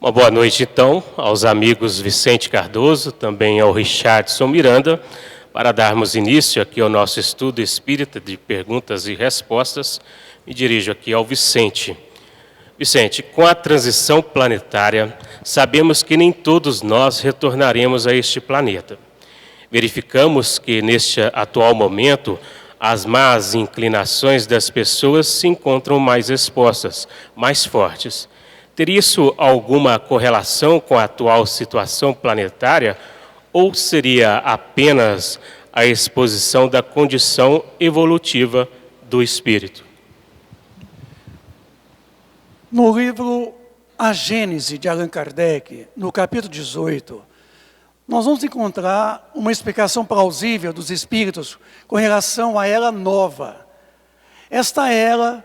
Uma boa noite, então, aos amigos Vicente Cardoso, também ao Richardson Miranda, para darmos início aqui ao nosso estudo espírita de perguntas e respostas. Me dirijo aqui ao Vicente. Vicente, com a transição planetária, sabemos que nem todos nós retornaremos a este planeta. Verificamos que, neste atual momento, as más inclinações das pessoas se encontram mais expostas, mais fortes. Teria isso alguma correlação com a atual situação planetária ou seria apenas a exposição da condição evolutiva do espírito? No livro A Gênese, de Allan Kardec, no capítulo 18, nós vamos encontrar uma explicação plausível dos espíritos com relação à era nova. Esta era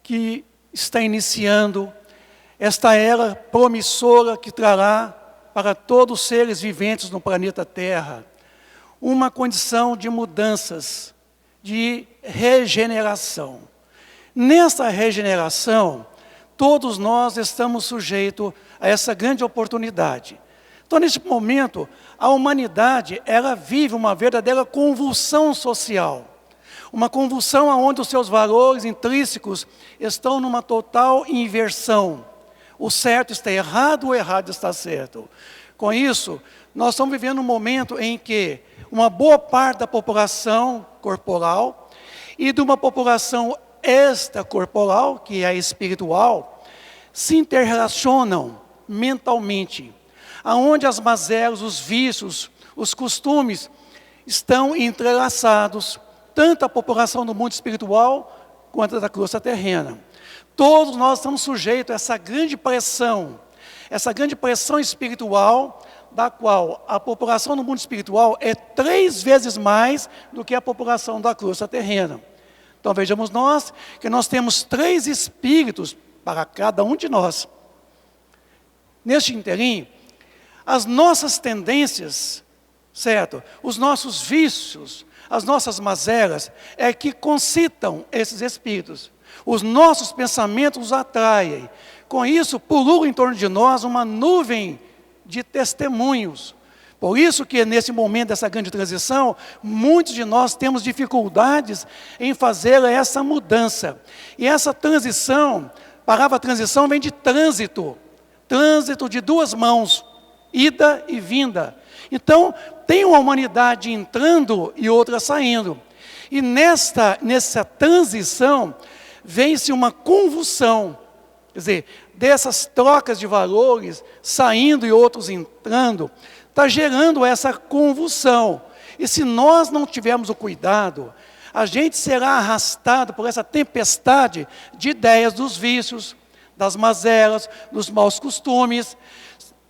que está iniciando, esta era promissora que trará para todos os seres viventes no planeta Terra uma condição de mudanças, de regeneração. Nessa regeneração, todos nós estamos sujeitos a essa grande oportunidade. Então, nesse momento, a humanidade, ela vive uma verdadeira convulsão social. Uma convulsão onde os seus valores intrínsecos estão numa total inversão. O certo está errado, o errado está certo. Com isso, nós estamos vivendo um momento em que uma boa parte da população corporal e de uma população extracorporal, que é a espiritual, se interrelacionam mentalmente, aonde as mazelas, os vícios, os costumes estão entrelaçados, tanto a população do mundo espiritual quanto a da crosta terrena. Todos nós estamos sujeitos a essa grande pressão espiritual, da qual a população do mundo espiritual é 3 vezes mais do que a população da crosta terrena. Então vejamos nós que nós temos 3 espíritos para cada um de nós. Neste interim, as nossas tendências, certo? Os nossos vícios, as nossas mazelas, é que concitam esses espíritos. Os nossos pensamentos os atraem. Com isso, pulula em torno de nós uma nuvem de testemunhos. Por isso que nesse momento dessa grande transição, muitos de nós temos dificuldades em fazer essa mudança. E essa transição, a palavra transição vem de trânsito. Trânsito de 2 mãos, ida e vinda. Então, tem uma humanidade entrando e outra saindo. E nessa transição, vem-se uma convulsão. Quer dizer, dessas trocas de valores, saindo e outros entrando, está gerando essa convulsão. E se nós não tivermos o cuidado, a gente será arrastado por essa tempestade de ideias dos vícios, das mazelas, dos maus costumes.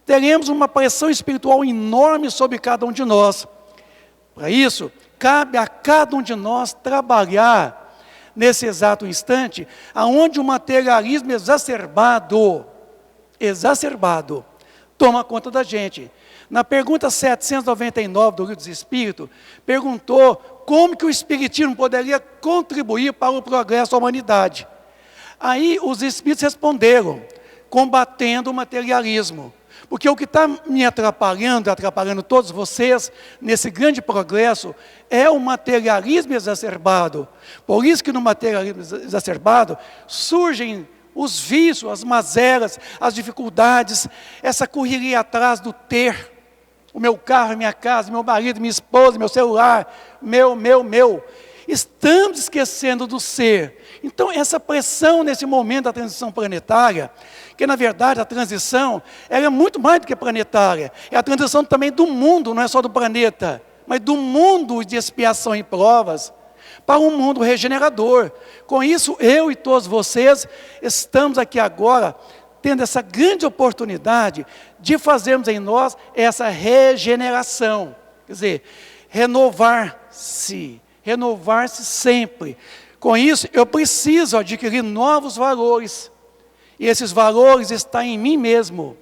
Teremos uma pressão espiritual enorme sobre cada um de nós. Para isso, cabe a cada um de nós trabalhar nesse exato instante, aonde o materialismo exacerbado, toma conta da gente. Na pergunta 799 do Livro dos Espíritos, perguntou como que o Espiritismo poderia contribuir para o progresso da humanidade. Aí os Espíritos responderam, combatendo o materialismo. Porque o que está me atrapalhando todos vocês, nesse grande progresso, é o materialismo exacerbado. Por isso que no materialismo exacerbado, surgem os vícios, as mazelas, as dificuldades, essa correria atrás do ter. O meu carro, minha casa, meu marido, minha esposa, meu celular, meu. Estamos esquecendo do ser. Então, essa pressão nesse momento da transição planetária, que na verdade a transição ela é muito mais do que planetária. É a transição também do mundo, não é só do planeta, mas do mundo de expiação e provas, para um mundo regenerador. Com isso, eu e todos vocês estamos aqui agora, tendo essa grande oportunidade de fazermos em nós essa regeneração. Quer dizer, renovar-se sempre. Com isso, eu preciso adquirir novos valores. E esses valores estão em mim mesmo.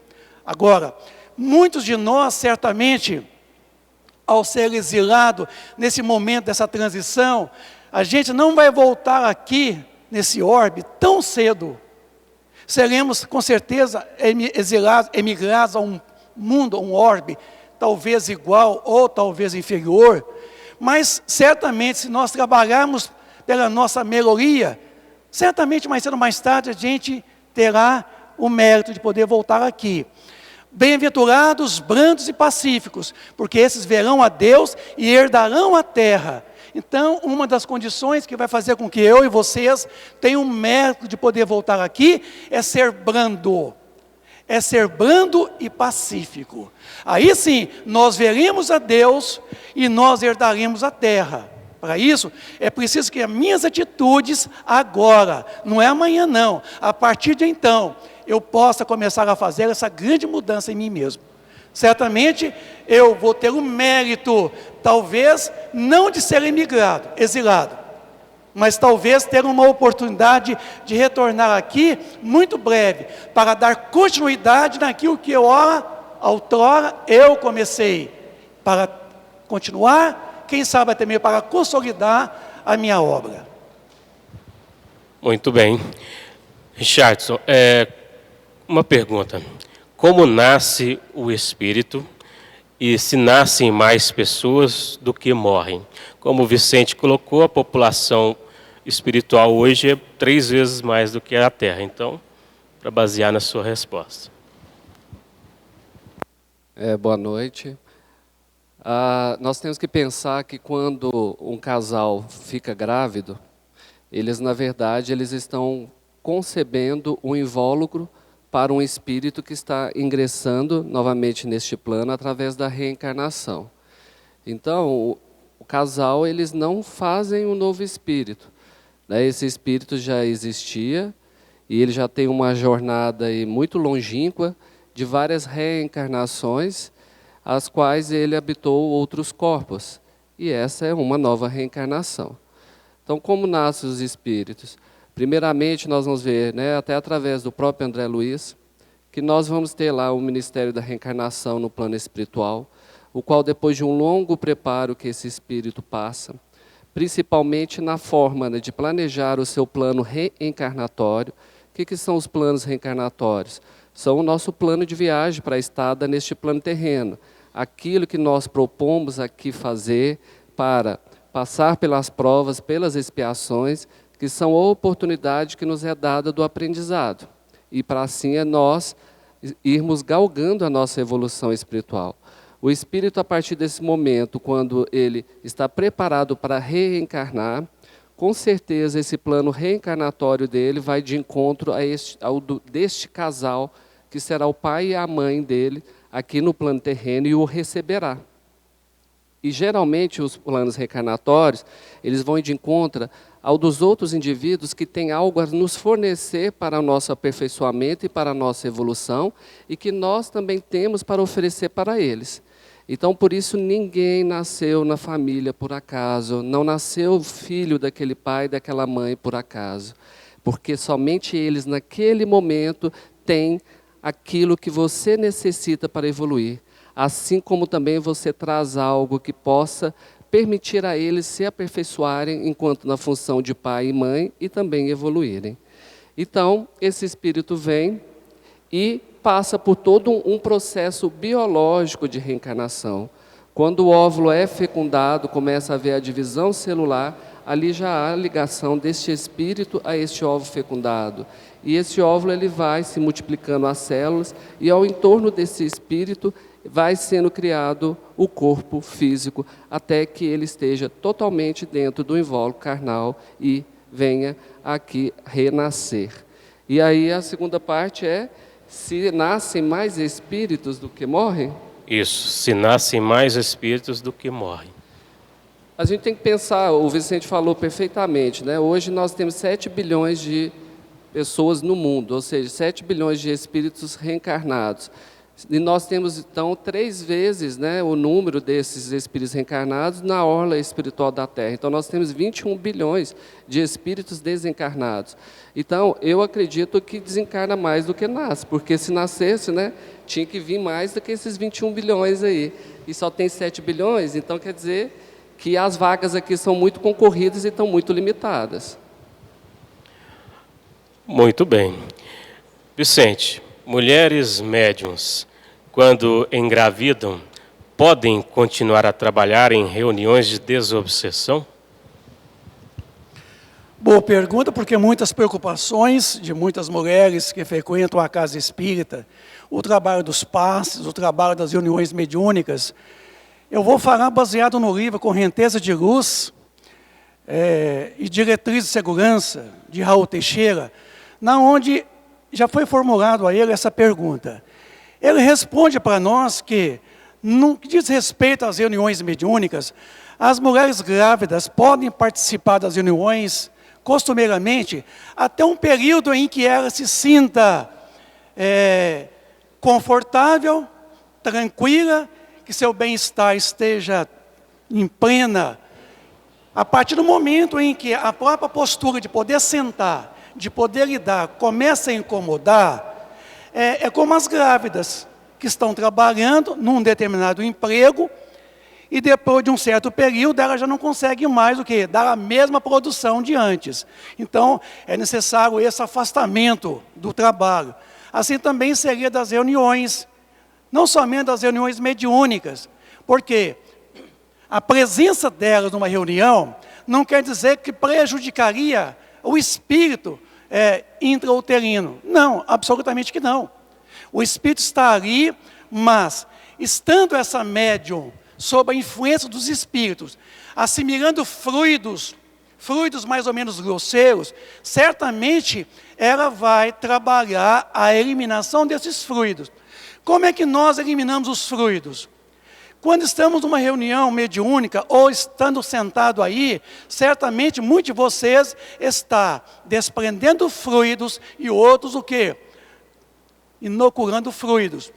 Agora, muitos de nós, certamente, ao ser exilado, nesse momento dessa transição, a gente não vai voltar aqui, nesse orbe, tão cedo. Seremos, com certeza, exilados, emigrados a um mundo, um orbe, talvez igual ou talvez inferior, mas certamente, se nós trabalharmos pela nossa melhoria, certamente mais cedo ou mais tarde a gente terá o mérito de poder voltar aqui. Bem-aventurados, brandos e pacíficos, porque esses verão a Deus e herdarão a terra. Então, uma das condições que vai fazer com que eu e vocês tenham o mérito de poder voltar aqui é ser brando. É ser brando e pacífico. Aí sim, nós veremos a Deus e nós herdaremos a terra. Para isso, é preciso que as minhas atitudes agora, não é amanhã não, a partir de então, eu possa começar a fazer essa grande mudança em mim mesmo. Certamente, eu vou ter o mérito, talvez, não de ser imigrado, exilado, mas talvez ter uma oportunidade de retornar aqui, muito breve, para dar continuidade naquilo que outrora eu comecei, para continuar, quem sabe até mesmo para consolidar a minha obra. Muito bem. Richardson, uma pergunta. Como nasce o Espírito e se nascem mais pessoas do que morrem? Como o Vicente colocou, a população espiritual hoje é 3 vezes mais do que a Terra. Então, para basear na sua resposta. Boa noite. Nós temos que pensar que quando um casal fica grávido, eles, na verdade, eles estão concebendo um invólucro para um espírito que está ingressando novamente neste plano através da reencarnação. Então, o casal, eles não fazem um novo espírito, né? Esse espírito já existia e ele já tem uma jornada aí muito longínqua de várias reencarnações, as quais ele habitou outros corpos. E essa é uma nova reencarnação. Então, como nascem os espíritos? Primeiramente, nós vamos ver, né, até através do próprio André Luiz, que nós vamos ter lá o Ministério da Reencarnação no plano espiritual, o qual, depois de um longo preparo que esse espírito passa, principalmente na forma, né, de planejar o seu plano reencarnatório. O que são os planos reencarnatórios? São o nosso plano de viagem para a estada neste plano terreno. Aquilo que nós propomos aqui fazer para passar pelas provas, pelas expiações, que são a oportunidade que nos é dada do aprendizado. E para assim é nós irmos galgando a nossa evolução espiritual. O espírito, a partir desse momento, quando ele está preparado para reencarnar, com certeza esse plano reencarnatório dele vai de encontro deste casal, que será o pai e a mãe dele, aqui no plano terreno, e o receberá. E geralmente os planos reencarnatórios, eles vão de encontro ao dos outros indivíduos que têm algo a nos fornecer para o nosso aperfeiçoamento e para a nossa evolução, e que nós também temos para oferecer para eles. Então, por isso, ninguém nasceu na família por acaso, não nasceu filho daquele pai, daquela mãe por acaso, porque somente eles, naquele momento, têm aquilo que você necessita para evoluir, assim como também você traz algo que possa permitir a eles se aperfeiçoarem enquanto na função de pai e mãe e também evoluírem. Então, esse espírito vem e passa por todo um processo biológico de reencarnação. Quando o óvulo é fecundado, começa a haver a divisão celular, ali já há ligação deste espírito a este óvulo fecundado. E esse óvulo ele vai se multiplicando as células e ao entorno desse espírito vai sendo criado o corpo físico, até que ele esteja totalmente dentro do invólucro carnal e venha aqui renascer. E aí a segunda parte é, se nascem mais espíritos do que morrem? Isso, se nascem mais espíritos do que morrem. A gente tem que pensar, o Vicente falou perfeitamente, né? Hoje nós temos 7 bilhões de pessoas no mundo, ou seja, 7 bilhões de espíritos reencarnados. E nós temos, então, 3 vezes, né, o número desses espíritos reencarnados na orla espiritual da Terra. Então, nós temos 21 bilhões de espíritos desencarnados. Então, eu acredito que desencarna mais do que nasce, porque se nascesse, né, tinha que vir mais do que esses 21 bilhões aí. E só tem 7 bilhões, então quer dizer que as vagas aqui são muito concorridas e estão muito limitadas. Muito bem. Vicente, mulheres médiuns, quando engravidam, podem continuar a trabalhar em reuniões de desobsessão? Boa pergunta, porque muitas preocupações de muitas mulheres que frequentam a casa espírita, o trabalho dos passes, o trabalho das reuniões mediúnicas, eu vou falar baseado no livro Correnteza de Luz e Diretriz de Segurança, de Raul Teixeira, na onde já foi formulado a ele essa pergunta. Ele responde para nós que, no que diz respeito às reuniões mediúnicas, as mulheres grávidas podem participar das reuniões, costumeiramente, até um período em que ela se sinta confortável, tranquila, que seu bem-estar esteja em plena. A partir do momento em que a própria postura de poder sentar, de poder lidar, começa a incomodar, é como as grávidas que estão trabalhando num determinado emprego e depois de um certo período ela já não consegue mais o quê? Dar a mesma produção de antes. Então, é necessário esse afastamento do trabalho. Assim também seria das reuniões, não somente das reuniões mediúnicas, porque a presença delas numa reunião não quer dizer que prejudicaria o espírito intrauterino. Não, absolutamente que não. O espírito está ali, mas estando essa médium sob a influência dos espíritos, assimilando fluidos mais ou menos grosseiros, certamente ela vai trabalhar a eliminação desses fluidos. Como é que nós eliminamos os fluidos? Quando estamos numa reunião mediúnica ou estando sentado aí, certamente muitos de vocês está desprendendo fluidos e outros o quê? Inoculando fluidos.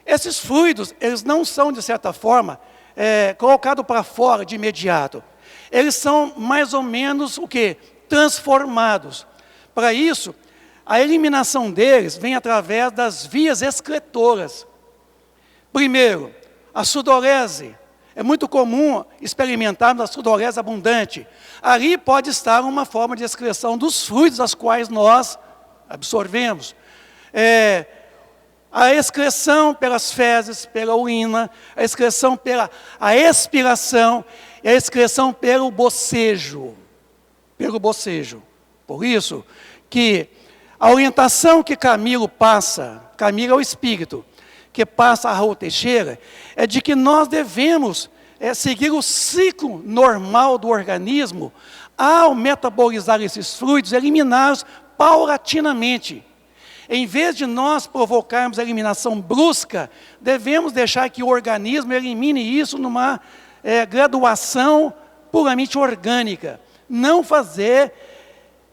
Esses fluidos, eles não são, de certa forma, colocados para fora de imediato. Eles são mais ou menos o quê? Transformados. Para isso, a eliminação deles vem através das vias excretoras. Primeiro, a sudorese. É muito comum experimentarmos a sudorese abundante. Ali pode estar uma forma de excreção dos fluidos, as quais nós absorvemos. A excreção pelas fezes, pela urina, a excreção pela expiração e a excreção pelo bocejo. Pelo bocejo. Por isso que a orientação que Camilo passa, Camilo é o espírito, que passa a Raul Teixeira, é de que nós devemos seguir o ciclo normal do organismo ao metabolizar esses fluidos, eliminá-los paulatinamente. Em vez de nós provocarmos a eliminação brusca, devemos deixar que o organismo elimine isso numa graduação puramente orgânica. Não fazer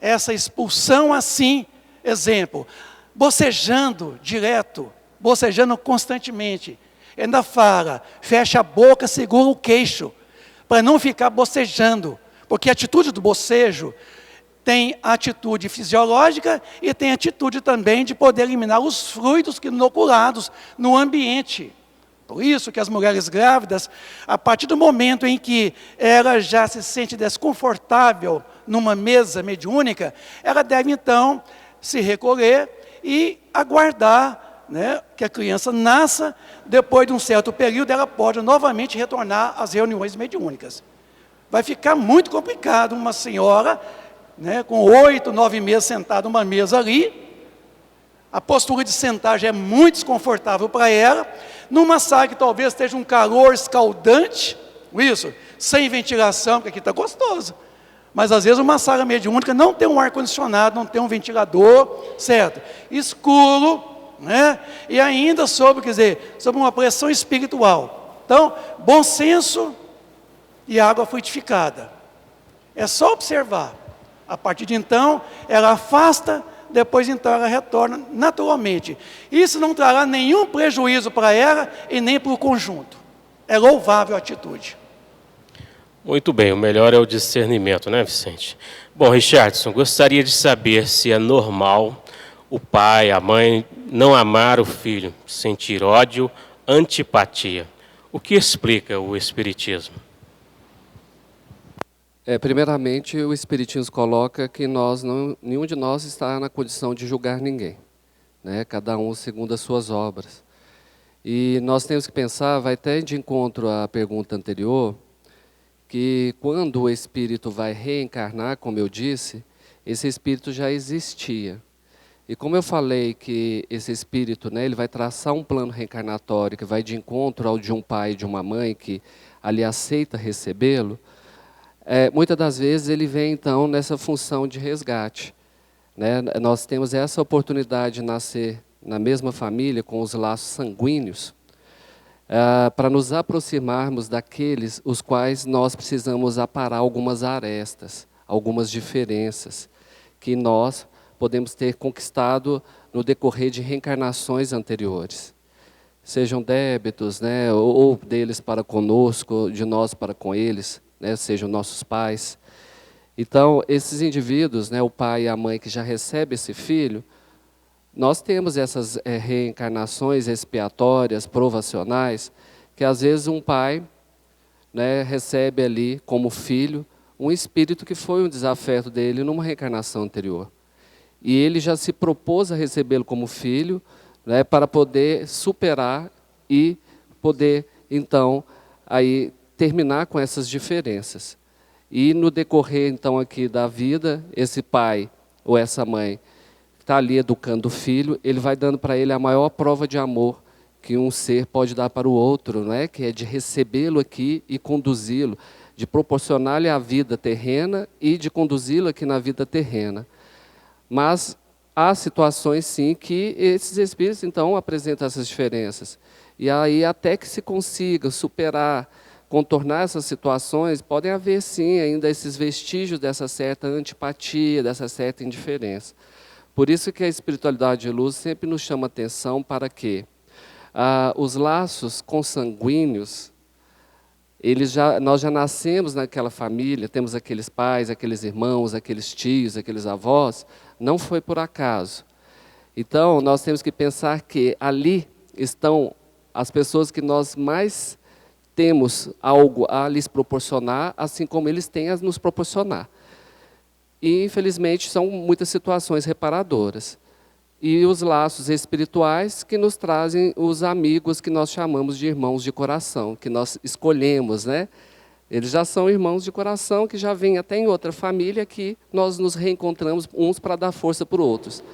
essa expulsão assim, exemplo, bocejando direto, bocejando constantemente. Ainda fala, fecha a boca, segura o queixo, para não ficar bocejando, porque a atitude do bocejo tem a atitude fisiológica e tem a atitude também de poder eliminar os fluidos inoculados no ambiente. Por isso que as mulheres grávidas, a partir do momento em que ela já se sente desconfortável numa mesa mediúnica, ela deve então se recolher e aguardar, né, que a criança nasça. Depois de um certo período, ela pode novamente retornar às reuniões mediúnicas. Vai ficar muito complicado uma senhora, né, com 8, 9 meses sentada numa mesa ali, a postura de sentar já é muito desconfortável para ela, numa sala que talvez esteja um calor escaldante, isso, sem ventilação, porque aqui está gostoso. Mas às vezes uma sala mediúnica não tem um ar-condicionado, não tem um ventilador, certo? Escuro, né? E ainda sob uma pressão espiritual. Então, bom senso e água frutificada. É só observar. A partir de então, ela afasta, depois então ela retorna naturalmente. Isso não trará nenhum prejuízo para ela e nem para o conjunto. É louvável a atitude. Muito bem, o melhor é o discernimento, né, Vicente? Bom, Richardson, gostaria de saber se é normal o pai, a mãe, não amar o filho, sentir ódio, antipatia. O que explica o Espiritismo? Primeiramente, o Espiritismo coloca que nenhum de nós está na condição de julgar ninguém. né? Cada um segundo as suas obras. E nós temos que pensar, vai até de encontro à pergunta anterior, que quando o espírito vai reencarnar, como eu disse, esse espírito já existia. E como eu falei que esse espírito, né, ele vai traçar um plano reencarnatório que vai de encontro ao de um pai e de uma mãe que ali aceita recebê-lo, muitas das vezes ele vem então nessa função de resgate, né? Nós temos essa oportunidade de nascer na mesma família, com os laços sanguíneos, para nos aproximarmos daqueles os quais nós precisamos aparar algumas arestas, algumas diferenças que nós podemos ter conquistado no decorrer de reencarnações anteriores. Sejam débitos, né, ou deles para conosco, de nós para com eles, né, sejam nossos pais. Então, esses indivíduos, né, o pai e a mãe que já recebem esse filho, nós temos essas reencarnações expiatórias, provacionais, que às vezes um pai, né, recebe ali como filho um espírito que foi um desafeto dele numa reencarnação anterior. E ele já se propôs a recebê-lo como filho, né, para poder superar e poder, então, aí terminar com essas diferenças. E no decorrer, então, aqui da vida, esse pai ou essa mãe está ali educando o filho, ele vai dando para ele a maior prova de amor que um ser pode dar para o outro, não é? Que é de recebê-lo aqui e conduzi-lo, de proporcionar-lhe a vida terrena e de conduzi-lo aqui na vida terrena. Mas há situações, sim, que esses espíritos, então, apresentam essas diferenças. E aí, até que se consiga superar, contornar essas situações, podem haver, sim, ainda esses vestígios dessa certa antipatia, dessa certa indiferença. Por isso que a espiritualidade de luz sempre nos chama atenção para que os laços consanguíneos, nós já nascemos naquela família, temos aqueles pais, aqueles irmãos, aqueles tios, aqueles avós, não foi por acaso. Então, nós temos que pensar que ali estão as pessoas que nós mais temos algo a lhes proporcionar, assim como eles têm a nos proporcionar. E, infelizmente, são muitas situações reparadoras. E os laços espirituais que nos trazem os amigos que nós chamamos de irmãos de coração, que nós escolhemos, né? Eles já são irmãos de coração que já vêm até em outra família que nós nos reencontramos uns para dar força para os outros.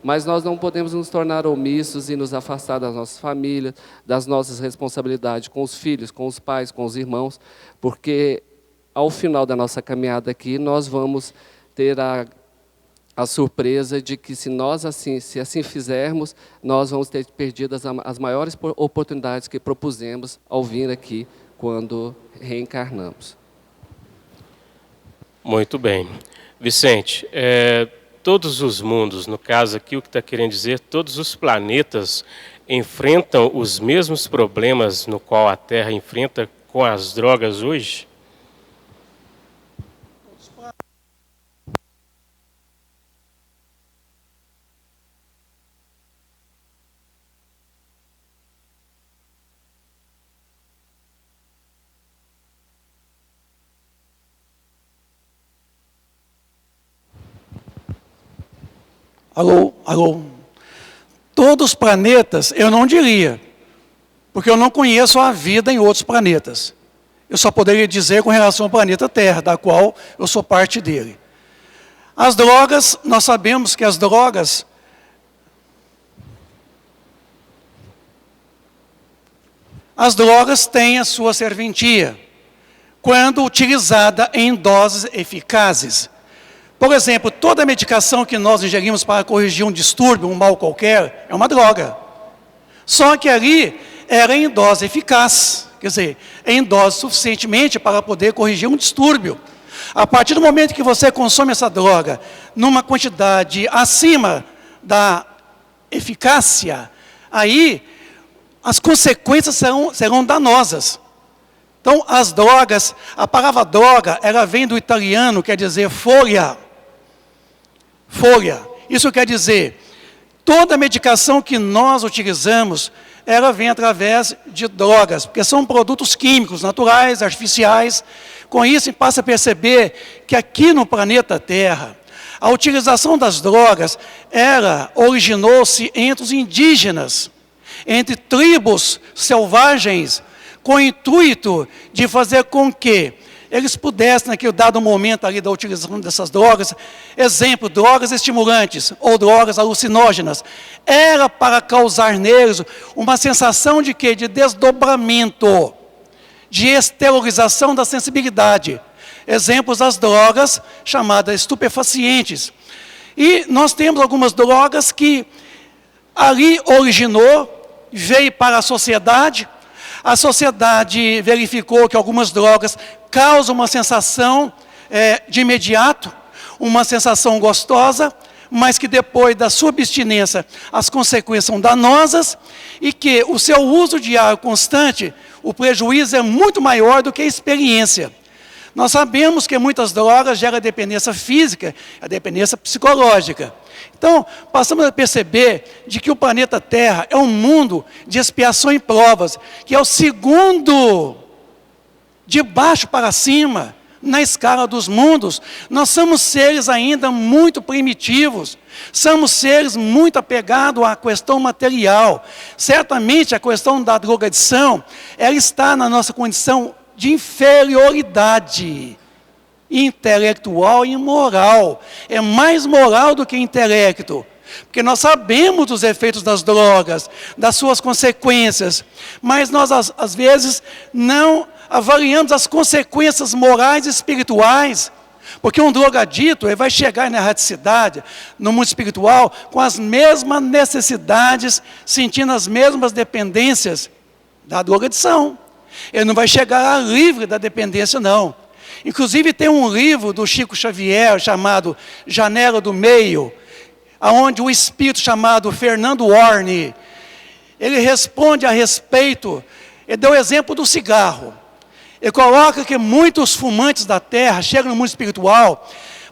Mas nós não podemos nos tornar omissos e nos afastar das nossas famílias, das nossas responsabilidades com os filhos, com os pais, com os irmãos, porque ao final da nossa caminhada aqui nós vamos ter a surpresa de que se assim fizermos, nós vamos ter perdido as maiores oportunidades que propusemos ao vir aqui quando reencarnamos. Muito bem. Vicente, todos os mundos, no caso aqui o que está querendo dizer, todos os planetas enfrentam os mesmos problemas no qual a Terra enfrenta com as drogas hoje? Alô? Todos os planetas, eu não diria, porque eu não conheço a vida em outros planetas. Eu só poderia dizer com relação ao planeta Terra, da qual eu sou parte dele. As drogas, nós sabemos que as drogas... As drogas têm a sua serventia, quando utilizada em doses eficazes. Por exemplo, toda medicação que nós ingerimos para corrigir um distúrbio, um mal qualquer, é uma droga. Só que ali era em dose eficaz, quer dizer, em dose suficientemente para poder corrigir um distúrbio. A partir do momento que você consome essa droga numa quantidade acima da eficácia, aí as consequências serão danosas. Então, as drogas, a palavra droga, ela vem do italiano, quer dizer folha. Folha. Isso quer dizer, toda medicação que nós utilizamos, ela vem através de drogas, porque são produtos químicos, naturais, artificiais. Com isso, passa a perceber que aqui no planeta Terra, A utilização das drogas, ela originou-se entre os indígenas, entre tribos selvagens, com o intuito de fazer com que eles pudessem, naquele dado momento ali da utilização dessas drogas, exemplo, drogas estimulantes ou drogas alucinógenas, era para causar neles uma sensação de quê? De desdobramento, de exteriorização da sensibilidade. Exemplos das drogas chamadas estupefacientes. E nós temos algumas drogas que ali originou, veio para a sociedade verificou que algumas drogas causam uma sensação de imediato, uma sensação gostosa, mas que depois da sua abstinência as consequências são danosas e que o seu uso diário constante, o prejuízo é muito maior do que a experiência. Nós sabemos que muitas drogas geram dependência física, a dependência psicológica. Então, passamos a perceber de que o planeta Terra é um mundo de expiação e provas, que é o segundo, de baixo para cima, na escala dos mundos. Nós somos seres ainda muito primitivos, somos seres muito apegados à questão material. Certamente a questão da drogadição, ela está na nossa condição de inferioridade intelectual e moral. É mais moral do que intelecto, porque nós sabemos dos efeitos das drogas, das suas consequências, mas nós às vezes não avaliamos as consequências morais e espirituais, porque um drogadito ele vai chegar na erraticidade, no mundo espiritual, com as mesmas necessidades, sentindo as mesmas dependências da drogadição. Ele não vai chegar livre da dependência, não. Inclusive tem um livro do Chico Xavier, chamado Janela do Meio, onde o espírito chamado Fernando Warne, ele responde a respeito, ele deu o exemplo do cigarro. Ele coloca que muitos fumantes da terra chegam no mundo espiritual,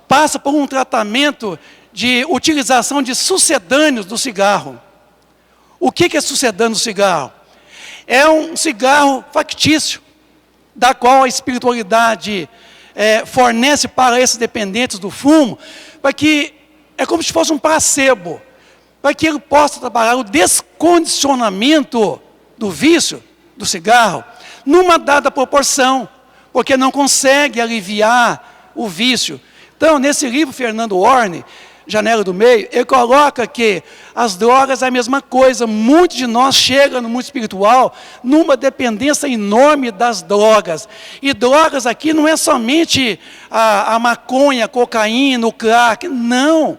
passam por um tratamento de utilização de sucedâneos do cigarro. O que é sucedâneo do cigarro? É um cigarro factício, da qual a espiritualidade fornece para esses dependentes do fumo, para que, é como se fosse um placebo, para que ele possa trabalhar o descondicionamento do vício do cigarro, numa dada proporção, porque não consegue aliviar o vício. Então, nesse livro, Fernando Warne, Janela do Meio, ele coloca que as drogas é a mesma coisa. Muitos de nós chegam no mundo espiritual numa dependência enorme das drogas. E drogas aqui não é somente a maconha, a cocaína, o crack, não.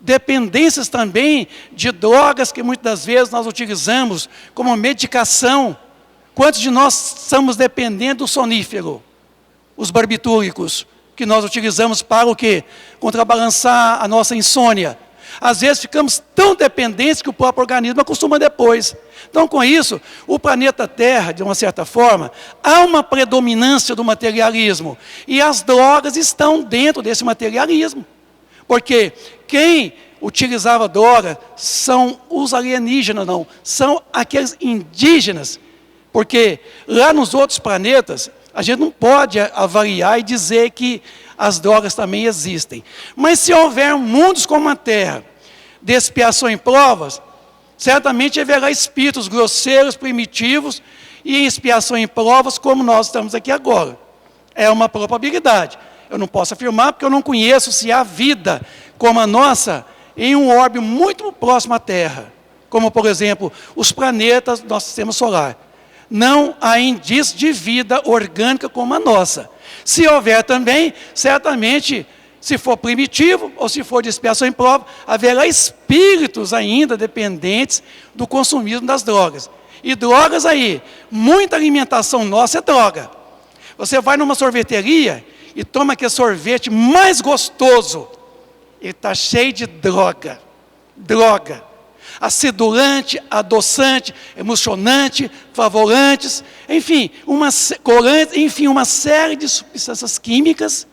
Dependências também de drogas que muitas das vezes nós utilizamos como medicação. Quantos de nós estamos dependendo do sonífero? Os barbitúricos, que nós utilizamos para o quê? Contrabalançar a nossa insônia. Às vezes ficamos tão dependentes que o próprio organismo acostuma depois. Então, com isso, o planeta Terra, de uma certa forma, há uma predominância do materialismo. E as drogas estão dentro desse materialismo. Porque quem utilizava droga são os alienígenas, não. São aqueles indígenas. Porque lá nos outros planetas, a gente não pode avaliar e dizer que as drogas também existem. Mas se houver mundos como a Terra, de expiação e provas, certamente haverá espíritos grosseiros, primitivos, e em expiação e provas, como nós estamos aqui agora. É uma probabilidade. Eu não posso afirmar, porque eu não conheço se há vida como a nossa em um orbe muito próximo à Terra. Como, por exemplo, os planetas do nosso sistema solar. Não há indício de vida orgânica como a nossa. Se houver também, certamente, se for primitivo ou se for de expiação em prova, haverá espíritos ainda dependentes do consumismo das drogas. E drogas aí, muita alimentação nossa é droga. Você vai numa sorveteria e toma aquele sorvete mais gostoso, ele está cheio de droga. Droga. Acidulante, adoçante, emocionante, favorantes, enfim, uma série de substâncias químicas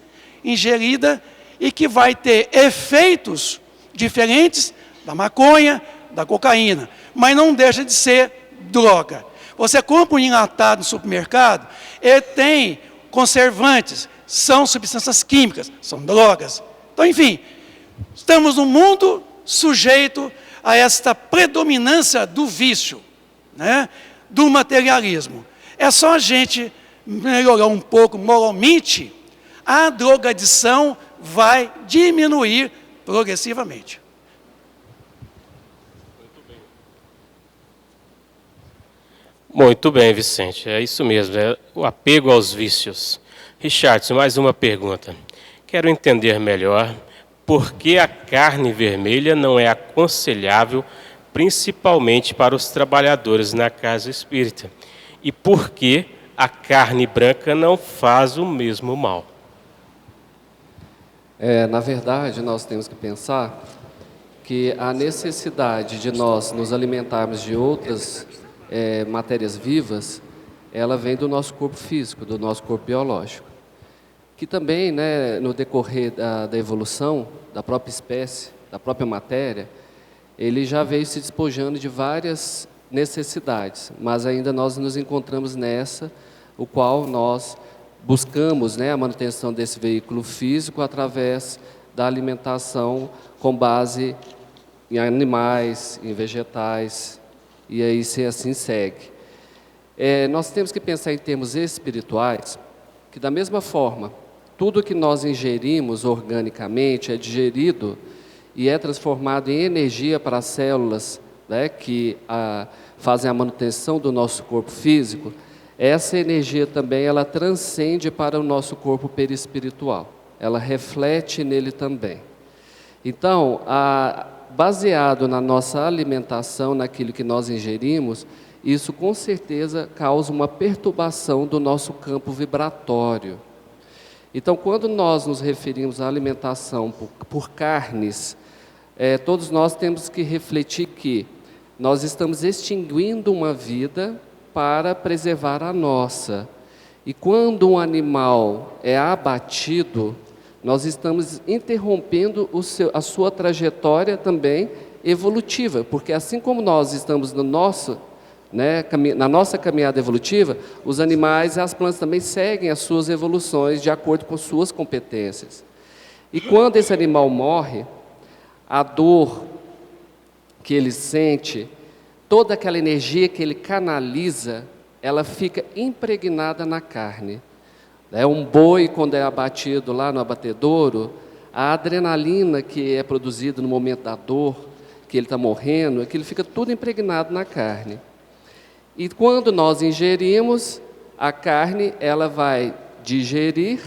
ingeridas e que vai ter efeitos diferentes da maconha, da cocaína, mas não deixa de ser droga. Você compra um enlatado no supermercado, ele tem conservantes, são substâncias químicas, são drogas. Então, enfim, estamos num mundo sujeito a esta predominância do vício, né? Do materialismo. É só a gente melhorar um pouco moralmente, a drogadição vai diminuir progressivamente. Muito bem, Vicente. É isso mesmo, é o apego aos vícios. Richardson, mais uma pergunta. Quero entender melhor por que a carne vermelha não é aconselhável, principalmente para os trabalhadores na casa espírita. E por que a carne branca não faz o mesmo mal? Na verdade, nós temos que pensar que a necessidade de nós nos alimentarmos de outras matérias vivas, ela vem do nosso corpo físico, do nosso corpo biológico. Que também, né, no decorrer da evolução da própria espécie, da própria matéria, ele já veio se despojando de várias necessidades, mas ainda nós nos encontramos nessa, o qual nós buscamos, né, a manutenção desse veículo físico através da alimentação com base em animais, em vegetais, e aí se assim segue. Nós temos que pensar em termos espirituais, que da mesma forma, tudo que nós ingerimos organicamente é digerido e é transformado em energia para as células, né, que fazem a manutenção do nosso corpo físico. Essa energia também, ela transcende para o nosso corpo perispiritual. Ela reflete nele também. Então, baseado na nossa alimentação, naquilo que nós ingerimos, isso com certeza causa uma perturbação do nosso campo vibratório. Então, quando nós nos referimos à alimentação por carnes, todos nós temos que refletir que nós estamos extinguindo uma vida para preservar a nossa. E quando um animal é abatido, nós estamos interrompendo a sua trajetória também evolutiva, porque assim como nós estamos na nossa caminhada evolutiva, os animais e as plantas também seguem as suas evoluções de acordo com suas competências. E quando esse animal morre, a dor que ele sente, toda aquela energia que ele canaliza, ela fica impregnada na carne. Um boi, quando é abatido lá no abatedouro, a adrenalina que é produzida no momento da dor, que ele está morrendo, aquilo fica tudo impregnado na carne. E quando nós ingerimos, a carne, ela vai digerir,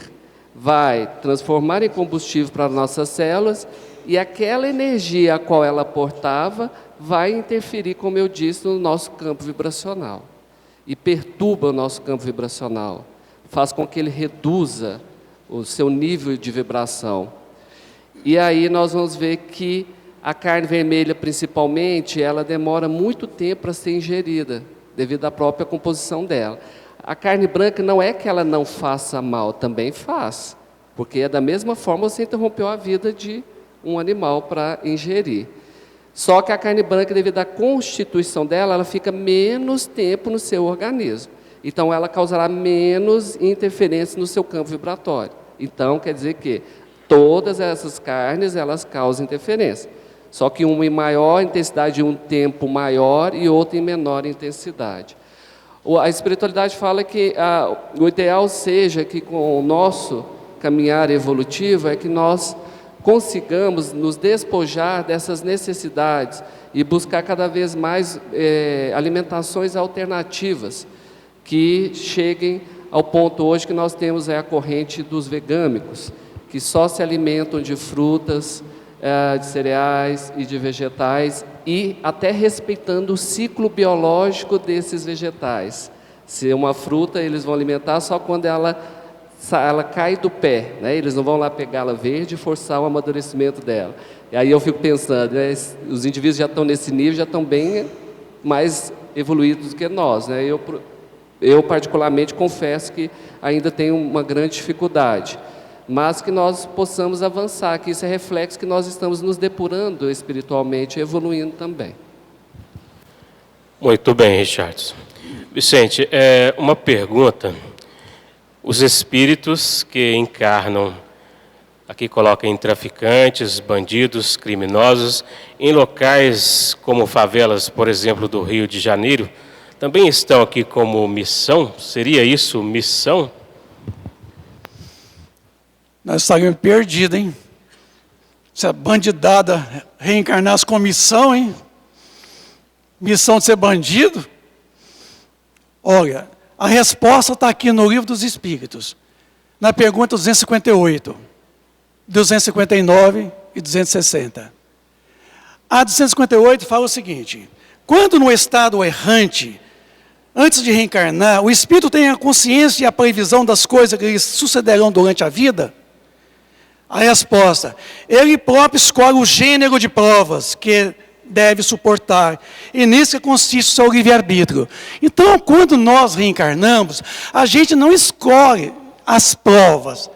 vai transformar em combustível para as nossas células, e aquela energia a qual ela portava vai interferir, como eu disse, no nosso campo vibracional. E perturba o nosso campo vibracional. Faz com que ele reduza o seu nível de vibração. E aí nós vamos ver que a carne vermelha, principalmente, ela demora muito tempo para ser ingerida, devido à própria composição dela. A carne branca não é que ela não faça mal, também faz. Porque é da mesma forma você interrompeu a vida de um animal para ingerir. Só que a carne branca, devido à constituição dela, ela fica menos tempo no seu organismo. Então, ela causará menos interferência no seu campo vibratório. Então, quer dizer que todas essas carnes, elas causam interferência. Só que uma em maior intensidade, um tempo maior, e outra em menor intensidade. A espiritualidade fala que o ideal seja que com o nosso caminhar evolutivo, é que nós consigamos nos despojar dessas necessidades e buscar cada vez mais alimentações alternativas que cheguem ao ponto hoje que nós temos a corrente dos vegâmicos, que só se alimentam de frutas, de cereais e de vegetais, e até respeitando o ciclo biológico desses vegetais. Se é uma fruta, eles vão alimentar só quando ela cai do pé, né? Eles não vão lá pegá-la verde e forçar o amadurecimento dela. E aí eu fico pensando, né? Os indivíduos já estão nesse nível, já estão bem mais evoluídos do que nós, né? Eu particularmente confesso que ainda tenho uma grande dificuldade, mas que nós possamos avançar, que isso é reflexo que nós estamos nos depurando espiritualmente, evoluindo também. Muito bem, Richardson. Vicente, uma pergunta. Os espíritos que encarnam Aqui coloca em traficantes, bandidos, criminosos, em locais como favelas, por exemplo, do Rio de Janeiro, também estão aqui como missão? Seria isso missão? Nós estaríamos perdidos, hein? Se a bandidada reencarnasse com missão, hein? Missão de ser bandido? Olha, a resposta está aqui no Livro dos Espíritos, na pergunta 258, 259 e 260. A 258 fala o seguinte: quando no estado errante, antes de reencarnar, o espírito tem a consciência e a previsão das coisas que lhe sucederão durante a vida? A resposta: ele próprio escolhe o gênero de provas que deve suportar, e nisso consiste o seu livre-arbítrio. Então, quando nós reencarnamos, a gente não escolhe as provas,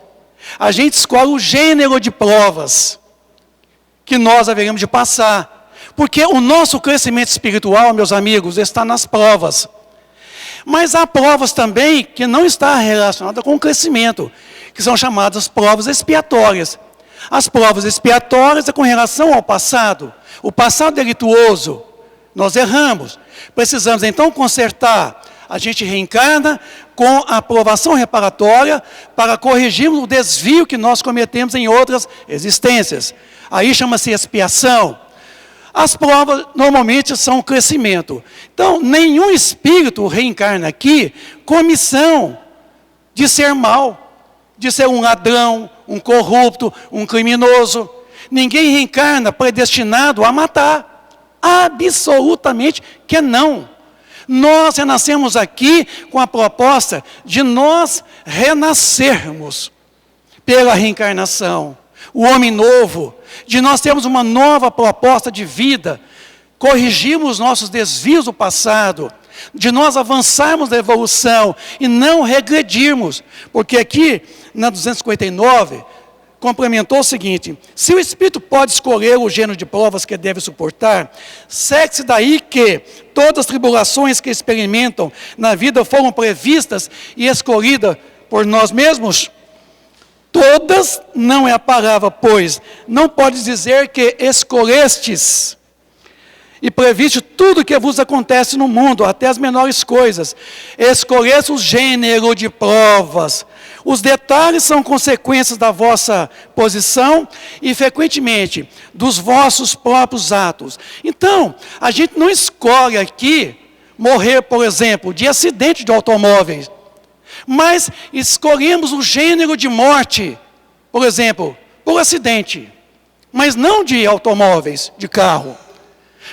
a gente escolhe o gênero de provas que nós haveremos de passar, porque o nosso crescimento espiritual, meus amigos, está nas provas. Mas há provas também que não estão relacionadas com o crescimento, que são chamadas provas expiatórias. As provas expiatórias é com relação ao passado. O passado delituoso, nós erramos. Precisamos então consertar. A gente reencarna com a aprovação reparatória para corrigirmos o desvio que nós cometemos em outras existências. Aí chama-se expiação. As provas normalmente são o crescimento. Então, nenhum espírito reencarna aqui com missão de ser mal, de ser um ladrão, um corrupto, um criminoso. Ninguém reencarna predestinado a matar. Absolutamente que não. Nós renascemos aqui com a proposta de nós renascermos pela reencarnação. O homem novo, de nós termos uma nova proposta de vida, corrigirmos nossos desvios do passado, de nós avançarmos na evolução e não regredirmos. Porque aqui, na 259, complementou o seguinte: se o espírito pode escolher o gênero de provas que deve suportar, segue-se daí que todas as tribulações que experimentam na vida foram previstas e escolhidas por nós mesmos? Todas não é a palavra, pois não pode dizer que escolhestes e previste tudo que vos acontece no mundo, até as menores coisas. Escolheste o gênero de provas. Os detalhes são consequências da vossa posição e, frequentemente, dos vossos próprios atos. Então, a gente não escolhe aqui morrer, por exemplo, de acidente de automóveis, mas escolhemos o gênero de morte, por exemplo, por acidente, mas não de automóveis, de carro.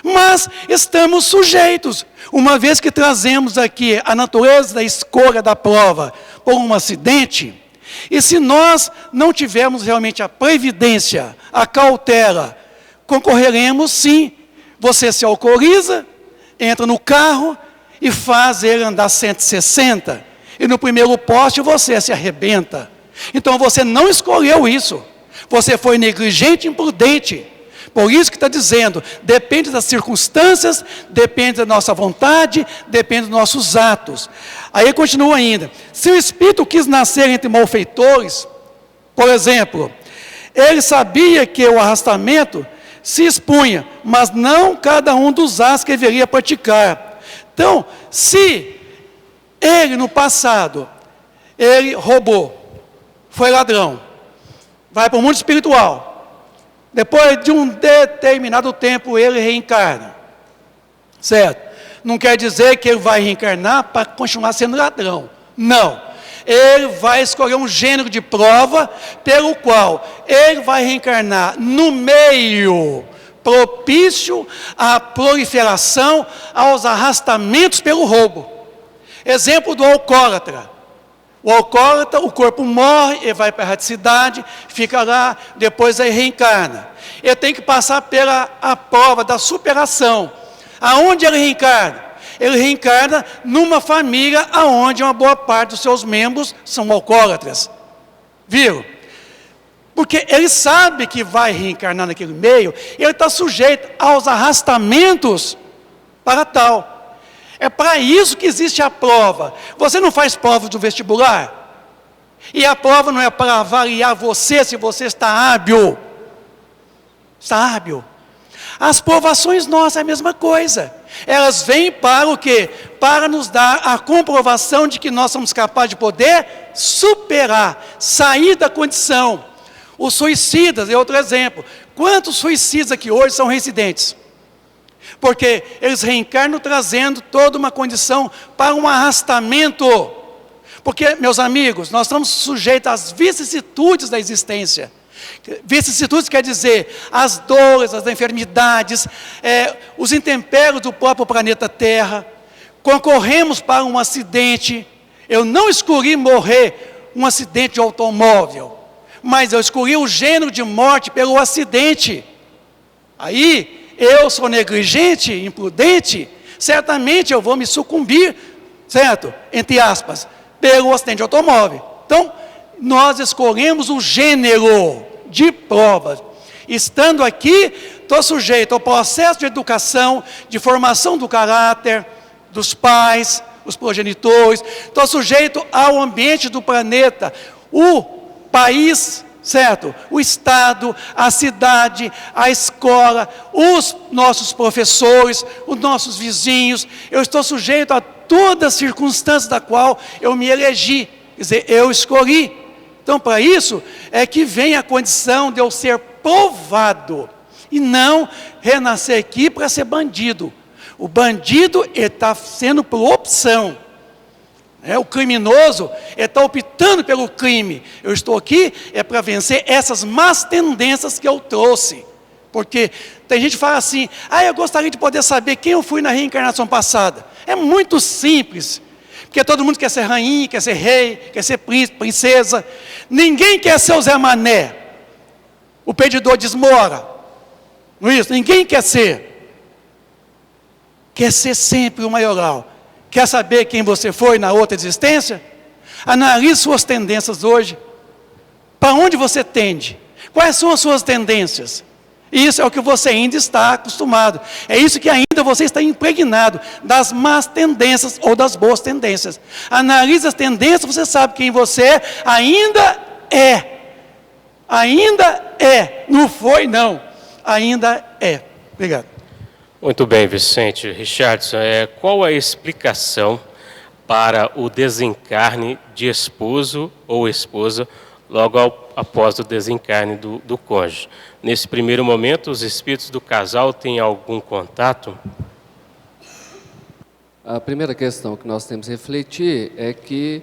Mas estamos sujeitos, uma vez que trazemos aqui a natureza da escolha da prova por um acidente, e se nós não tivermos realmente a previdência, a cautela, concorreremos sim. Você se alcooliza, entra no carro e faz ele andar 160, e no primeiro poste você se arrebenta. Então você não escolheu isso, você foi negligente e imprudente. Por isso que está dizendo, depende das circunstâncias, depende da nossa vontade, depende dos nossos atos. Aí continua ainda: se o espírito quis nascer entre malfeitores, por exemplo, ele sabia que o arrastamento se expunha, mas não cada um dos atos que deveria praticar. Então, se ele no passado, ele roubou, foi ladrão, vai para o mundo espiritual, depois de um determinado tempo ele reencarna, certo? Não quer dizer que ele vai reencarnar para continuar sendo ladrão, não. Ele vai escolher um gênero de prova pelo qual ele vai reencarnar no meio propício à proliferação, aos arrastamentos pelo roubo. Exemplo do alcoólatra. O alcoólatra, o corpo morre, ele vai para a erraticidade, fica lá, depois ele reencarna. Ele tem que passar pela prova da superação. Aonde ele reencarna? Ele reencarna numa família onde uma boa parte dos seus membros são alcoólatras. Viram? Porque ele sabe que vai reencarnar naquele meio, ele está sujeito aos arrastamentos para tal. É para isso que existe a prova. Você não faz prova do vestibular? E a prova não é para avaliar você, se você está hábil. Está hábil. As provações nossas é a mesma coisa. Elas vêm para o quê? Para nos dar a comprovação de que nós somos capazes de poder superar, sair da condição. Os suicidas é outro exemplo. Quantos suicidas aqui hoje são reincidentes? Porque eles reencarnam trazendo toda uma condição para um arrastamento. Porque, meus amigos, nós estamos sujeitos às vicissitudes da existência. Vicissitudes quer dizer as dores, as enfermidades, os intempéries do próprio planeta Terra. Concorremos para um acidente. Eu não escolhi morrer um acidente de automóvel, mas eu escolhi o gênero de morte pelo acidente. Aí, eu sou negligente, imprudente, certamente eu vou me sucumbir, certo? Entre aspas, pelo acidente de automóvel. Então, nós escolhemos o gênero de provas. Estando aqui, estou sujeito ao processo de educação, de formação do caráter, dos pais, os progenitores, estou sujeito ao ambiente do planeta, o país, certo? O estado, a cidade, a escola, os nossos professores, os nossos vizinhos. Eu estou sujeito a todas as circunstâncias da qual eu me elegi, quer dizer, eu escolhi. Então, para isso, é que vem a condição de eu ser provado, e não renascer aqui para ser bandido. O bandido está sendo por opção. O criminoso está optando pelo crime. Eu estou aqui para vencer essas más tendências que eu trouxe. Porque tem gente que fala assim, eu gostaria de poder saber quem eu fui na reencarnação passada. É muito simples. Porque todo mundo quer ser rainha, quer ser rei, quer ser príncipe, princesa. Ninguém quer ser o Zé Mané, o pedidor de esmola. Não é isso? Ninguém quer ser. Quer ser sempre o maioral. Quer saber quem você foi na outra existência? Analise suas tendências hoje. Para onde você tende? Quais são as suas tendências? Isso é o que você ainda está acostumado. É isso que ainda você está impregnado, das más tendências ou das boas tendências. Analise as tendências, você sabe quem você ainda é. Ainda é. Não foi, não. Ainda é. Obrigado. Muito bem, Vicente. Richardson, qual a explicação para o desencarne de esposo ou esposa logo após o desencarne do cônjuge? Nesse primeiro momento, os espíritos do casal têm algum contato? A primeira questão que nós temos que refletir é que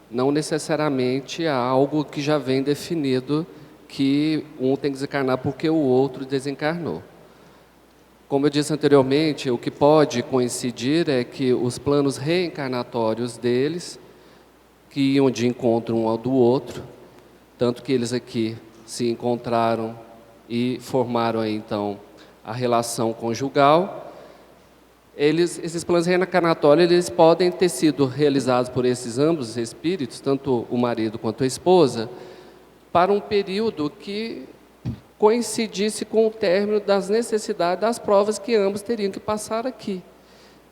não necessariamente há algo que já vem definido que um tem que desencarnar porque o outro desencarnou. Como eu disse anteriormente, o que pode coincidir é que os planos reencarnatórios deles, que iam de encontro um ao do outro, tanto que eles aqui se encontraram e formaram aí, então, a relação conjugal, esses planos reencarnatórios, eles podem ter sido realizados por esses ambos espíritos, tanto o marido quanto a esposa, para um período que coincidisse com o término das necessidades das provas que ambos teriam que passar aqui.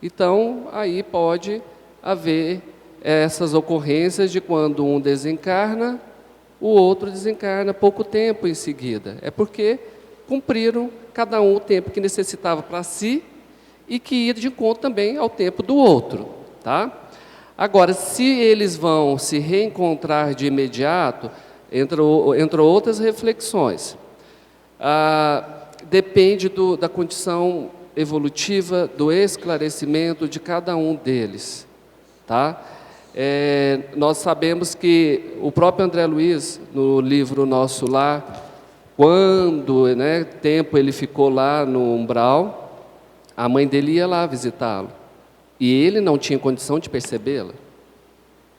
Então, aí pode haver essas ocorrências de quando um desencarna, o outro desencarna pouco tempo em seguida. É porque cumpriram cada um o tempo que necessitava para si e que ia de encontro também ao tempo do outro. Tá? Agora, se eles vão se reencontrar de imediato, entram outras reflexões. Depende da condição evolutiva, do esclarecimento de cada um deles. Tá? Nós sabemos que o próprio André Luiz, no livro Nosso Lar, quando tempo ele ficou lá no umbral, a mãe dele ia lá visitá-lo. E ele não tinha condição de percebê-la.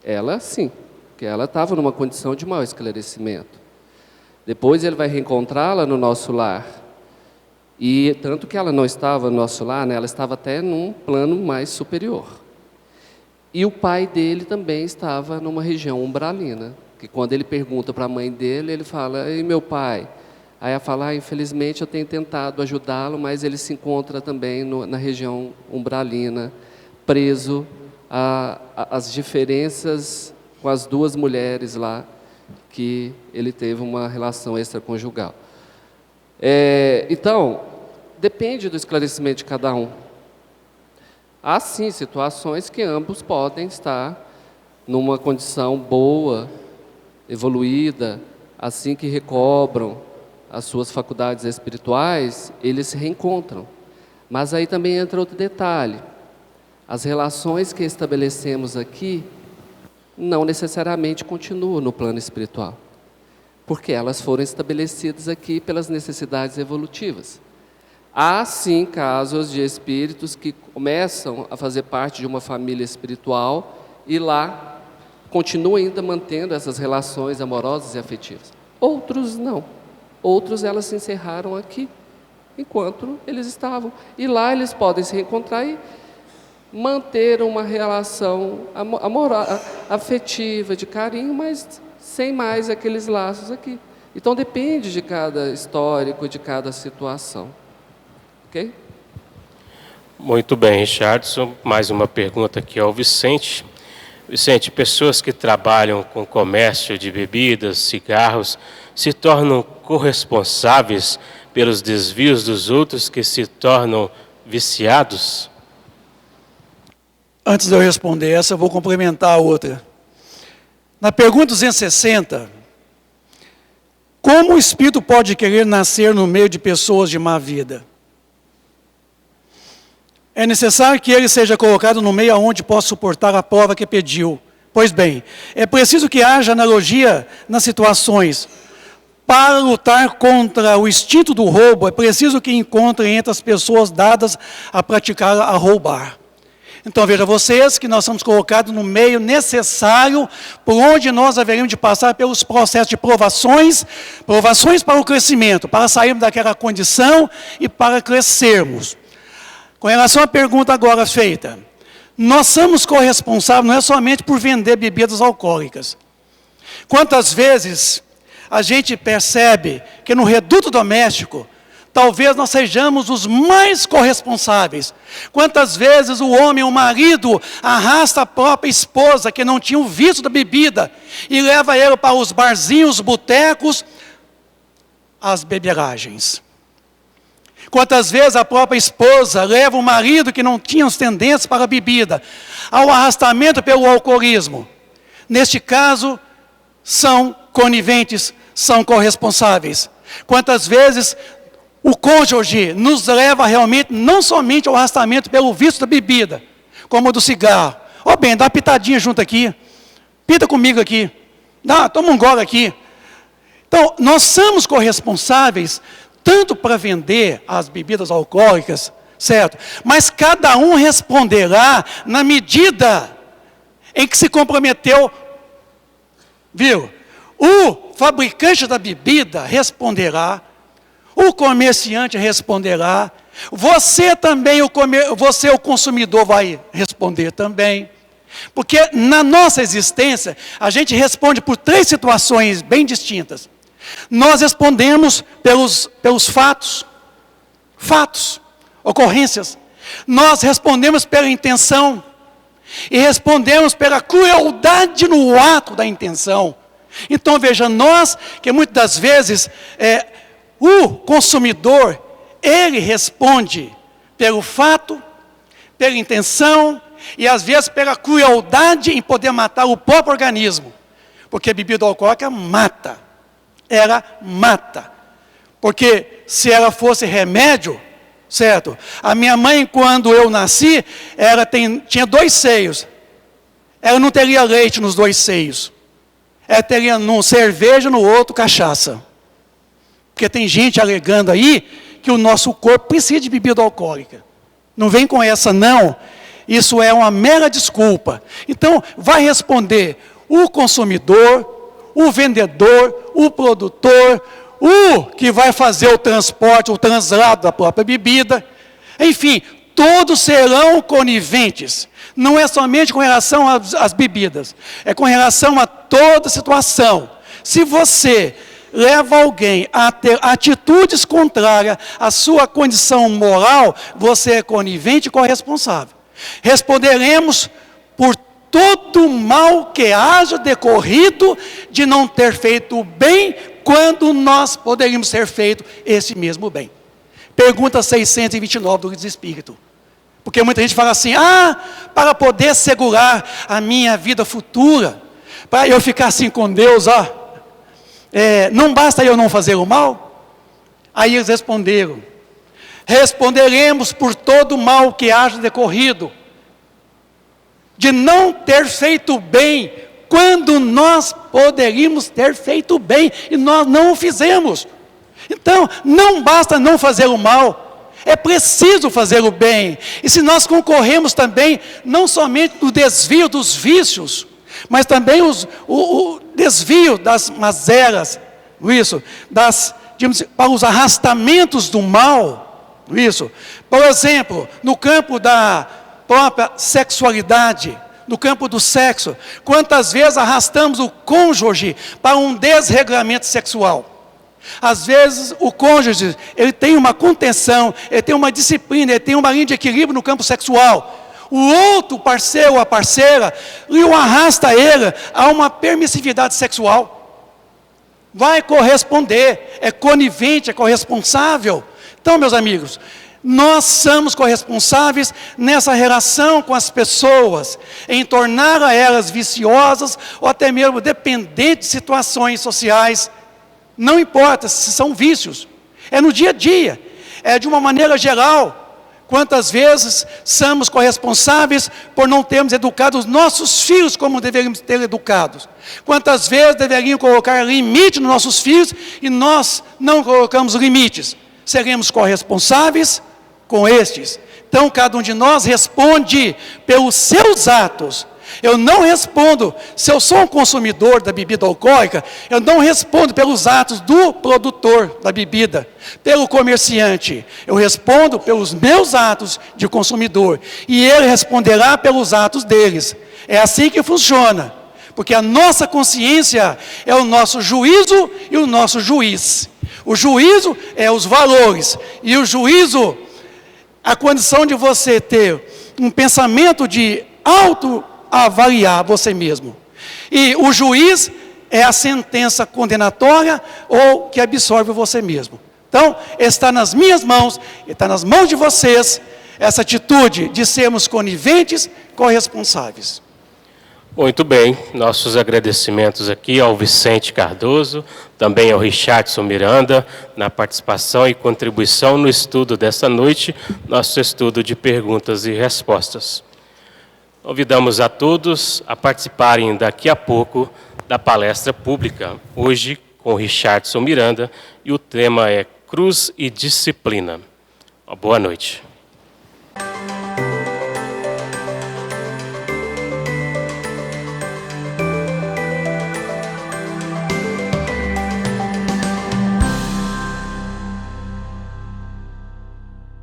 Ela sim, porque ela estava numa condição de maior esclarecimento. Depois ele vai reencontrá-la no Nosso Lar. E tanto que ela não estava no Nosso Lar, ela estava até num plano mais superior. E o pai dele também estava numa região umbralina, que quando ele pergunta para a mãe dele, ele fala, e meu pai? Aí ela fala, infelizmente eu tenho tentado ajudá-lo, mas ele se encontra também na região umbralina, preso às diferenças com as duas mulheres lá que ele teve uma relação extraconjugal. Então, depende do esclarecimento de cada um. Há sim situações que ambos podem estar numa condição boa, evoluída, assim que recobram as suas faculdades espirituais, eles se reencontram. Mas aí também entra outro detalhe. As relações que estabelecemos aqui não necessariamente continuam no plano espiritual, porque elas foram estabelecidas aqui pelas necessidades evolutivas. Há sim casos de espíritos que começam a fazer parte de uma família espiritual e lá continuam ainda mantendo essas relações amorosas e afetivas. Outros não. Outros elas se encerraram aqui, enquanto eles estavam. E lá eles podem se reencontrar e manter uma relação amorosa, afetiva, de carinho, mas sem mais aqueles laços aqui. Então depende de cada histórico, de cada situação. Ok? Muito bem, Richardson. Mais uma pergunta aqui ao Vicente. Vicente, pessoas que trabalham com comércio de bebidas, cigarros, se tornam corresponsáveis pelos desvios dos outros que se tornam viciados? Antes de eu responder essa, eu vou complementar a outra. Na pergunta 260, como o espírito pode querer nascer no meio de pessoas de má vida? É necessário que ele seja colocado no meio onde possa suportar a prova que pediu. Pois bem, é preciso que haja analogia nas situações. Para lutar contra o instinto do roubo, é preciso que encontre entre as pessoas dadas a praticar a roubar. Então veja vocês que nós somos colocados no meio necessário por onde nós haveríamos de passar pelos processos de provações para o crescimento, para sairmos daquela condição e para crescermos. Com relação à pergunta agora feita, nós somos corresponsáveis não é somente por vender bebidas alcoólicas. Quantas vezes a gente percebe que no reduto doméstico, talvez nós sejamos os mais corresponsáveis. Quantas vezes o homem, o marido, arrasta a própria esposa, que não tinha o vício da bebida, e leva ela para os barzinhos, os botecos, as beberagens. Quantas vezes a própria esposa leva o marido que não tinha as tendências para a bebida, ao arrastamento pelo alcoolismo. Neste caso, são coniventes, são corresponsáveis. Quantas vezes o cônjuge nos leva realmente, não somente ao arrastamento pelo vício da bebida, como o do cigarro. Bem, dá uma pitadinha junto aqui, pita comigo aqui, toma um gole aqui. Então, nós somos corresponsáveis tanto para vender as bebidas alcoólicas, certo? Mas cada um responderá na medida em que se comprometeu, viu? O fabricante da bebida responderá, o comerciante responderá, você também, você o consumidor vai responder também. Porque na nossa existência, a gente responde por 3 situações bem distintas. Nós respondemos pelos fatos, ocorrências. Nós respondemos pela intenção e respondemos pela crueldade no ato da intenção. Então veja, nós que muitas das vezes, o consumidor, ele responde pelo fato, pela intenção e às vezes pela crueldade em poder matar o próprio organismo. Porque a bebida alcoólica mata. Ela mata, porque se ela fosse remédio, certo? A minha mãe, quando eu nasci, ela tinha 2 seios, ela não teria leite nos 2 seios, ela teria num cerveja, no outro cachaça, porque tem gente alegando aí, que o nosso corpo precisa de bebida alcoólica, não vem com essa não, isso é uma mera desculpa. Então, vai responder o consumidor, o vendedor, o produtor, o que vai fazer o transporte, o translado da própria bebida, enfim, todos serão coniventes. Não é somente com relação às bebidas, é com relação a toda situação. Se você leva alguém a ter atitudes contrárias à sua condição moral, você é conivente e corresponsável. Responderemos por todo mal que haja decorrido de não ter feito o bem, quando nós poderíamos ter feito esse mesmo bem. Pergunta 629 do Livro dos Espíritos. Porque muita gente fala assim, para poder segurar a minha vida futura, para eu ficar assim com Deus, não basta eu não fazer o mal? Aí eles responderam, responderemos por todo o mal que haja decorrido, de não ter feito bem, quando nós poderíamos ter feito bem, e nós não o fizemos. Então, não basta não fazer o mal, é preciso fazer o bem. E se nós concorremos também, não somente no desvio dos vícios, mas também o desvio das mazelas, para os arrastamentos do mal, por exemplo, no campo da própria sexualidade, no campo do sexo, quantas vezes arrastamos o cônjuge para um desregramento sexual? Às vezes o cônjuge, ele tem uma contenção, ele tem uma disciplina, ele tem uma linha de equilíbrio no campo sexual. O outro parceiro ou a parceira, o arrasta ele a uma permissividade sexual. Vai corresponder, é conivente, é corresponsável. Então, meus amigos, nós somos corresponsáveis nessa relação com as pessoas, em tornar a elas viciosas ou até mesmo dependentes de situações sociais. Não importa se são vícios, é no dia a dia, é de uma maneira geral. Quantas vezes somos corresponsáveis por não termos educado os nossos filhos como deveríamos ter educados? Quantas vezes deveriam colocar limite nos nossos filhos e nós não colocamos limites? Seremos corresponsáveis com estes. Então, cada um de nós responde pelos seus atos. Eu não respondo, se eu sou um consumidor da bebida alcoólica, eu não respondo pelos atos do produtor da bebida, pelo comerciante. Eu respondo pelos meus atos de consumidor. E ele responderá pelos atos deles. É assim que funciona. Porque a nossa consciência é o nosso juízo e o nosso juiz. O juízo é os valores. E o juízo, a condição de você ter um pensamento de autoavaliar você mesmo. E o juiz é a sentença condenatória ou que absorve você mesmo. Então, está nas minhas mãos, está nas mãos de vocês, essa atitude de sermos coniventes, corresponsáveis. Muito bem, nossos agradecimentos aqui ao Vicente Cardoso, também ao Richardson Miranda, na participação e contribuição no estudo dessa noite, nosso estudo de perguntas e respostas. Convidamos a todos a participarem daqui a pouco da palestra pública, hoje com Richardson Miranda, e o tema é Cruz e Disciplina. Uma boa noite.